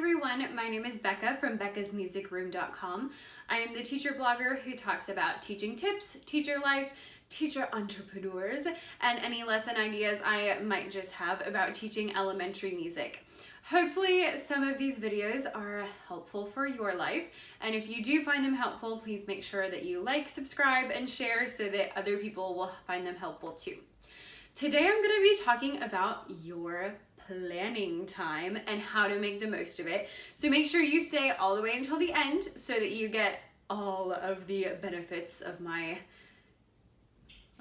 everyone, my name is Becca from beccasmusicroom.com. I am the teacher blogger who talks about teaching tips, teacher life, teacher entrepreneurs, and any lesson ideas I might just have about teaching elementary music. Hopefully some of these videos are helpful for your life, and if you do find them helpful, please make sure that you like, subscribe, and share so that other people will find them helpful too. Today I'm going to be talking about your planning time and how to make the most of it. So make sure you stay all the way until the end so that you get all of the benefits of my,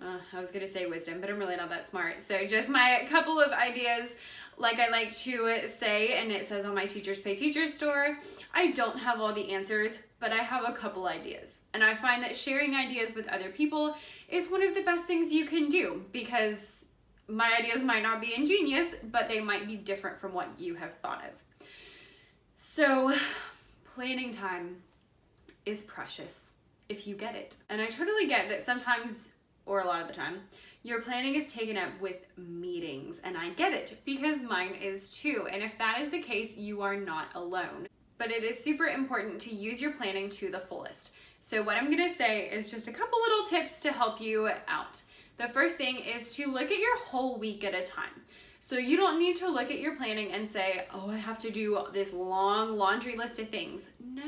I was going to say wisdom, but I'm really not that smart. So just my couple of ideas, like I like to say, and it says on my Teachers Pay Teachers store, I don't have all the answers, but I have a couple ideas. And I find that sharing ideas with other people is one of the best things you can do, because my ideas might not be ingenious, but they might be different from what you have thought of. So planning time is precious if you get it. And I totally get that sometimes, or a lot of the time, your planning is taken up with meetings, and I get it because mine is too. And if that is the case, you are not alone. But it is super important to use your planning to the fullest. So what I'm gonna say is just a couple little tips to help you out. The first thing is to look at your whole week at a time. So you don't need to look at your planning and say, oh, I have to do this long laundry list of things. No.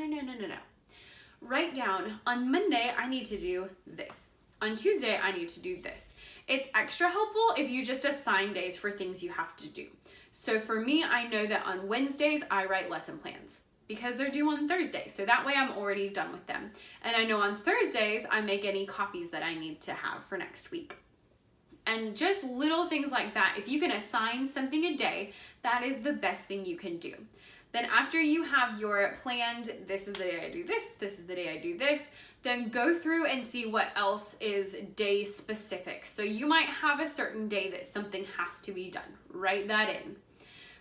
Write down, on Monday, I need to do this. On Tuesday, I need to do this. It's extra helpful if you just assign days for things you have to do. So for me, I know that on Wednesdays, I write lesson plans because they're due on Thursday. So that way I'm already done with them. And I know on Thursdays, I make any copies that I need to have for next week. And just little things like that, if you can assign something a day, that is the best thing you can do. Then after you have your planned, this is the day I do this, this is the day I do this, then go through and see what else is day specific. So you might have a certain day that something has to be done. Write that in.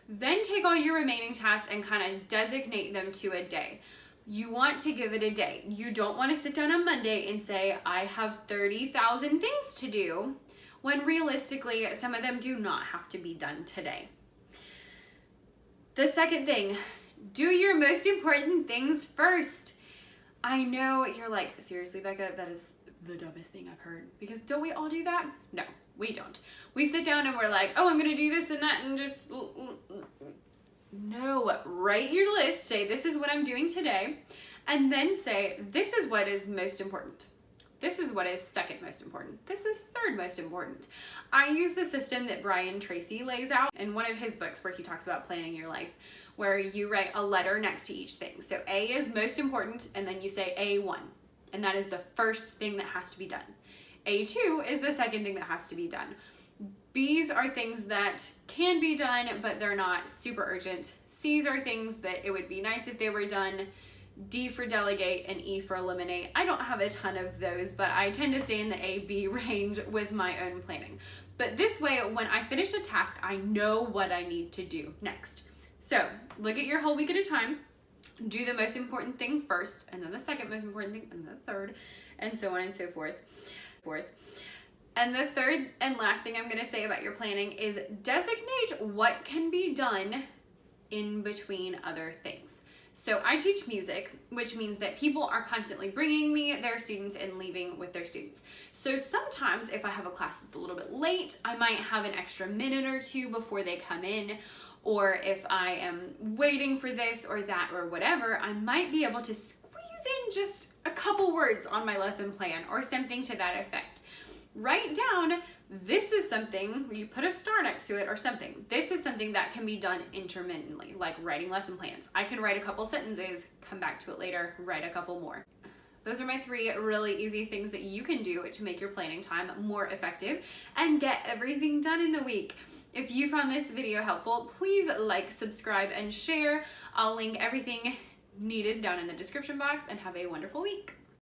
Then take all your remaining tasks and kind of designate them to a day. You want to give it a day. You don't want to sit down on Monday and say, I have 30,000 things to do, when realistically, some of them do not have to be done today. The second thing, do your most important things first. I know you're like, seriously, Becca, that is the dumbest thing I've heard. Because don't we all do that? No, we don't. We sit down and we're like, oh, I'm gonna do this and that and just, no, write your list, say this is what I'm doing today, and then say this is what is most important. This is what is second most important. This is third most important. I use the system that Brian Tracy lays out in one of his books where he talks about planning your life, where you write a letter next to each thing. So A is most important, and then you say A1, and that is the first thing that has to be done. A2 is the second thing that has to be done. B's are things that can be done, but they're not super urgent. C's are things that it would be nice if they were done. D for delegate and E for eliminate. I don't have a ton of those, but I tend to stay in the A-B range with my own planning. But this way, when I finish a task, I know what I need to do next. So look at your whole week at a time, do the most important thing first, and then the second most important thing, and the third, and so on and so forth. And the third and last thing I'm gonna say about your planning is designate what can be done in between other things. So I teach music, which means that people are constantly bringing me their students and leaving with their students. So sometimes if I have a class that's a little bit late, I might have an extra minute or two before they come in, or if I am waiting for this or that or whatever, I might be able to squeeze in just a couple words on my lesson plan or something to that effect. Write down, this is something, you put a star next to it or something. This is something that can be done intermittently, like writing lesson plans. I can write a couple sentences, come back to it later, write a couple more. Those are my three really easy things that you can do to make your planning time more effective and get everything done in the week. If you found this video helpful, please like, subscribe, and share. I'll link everything needed down in the description box, and have a wonderful week.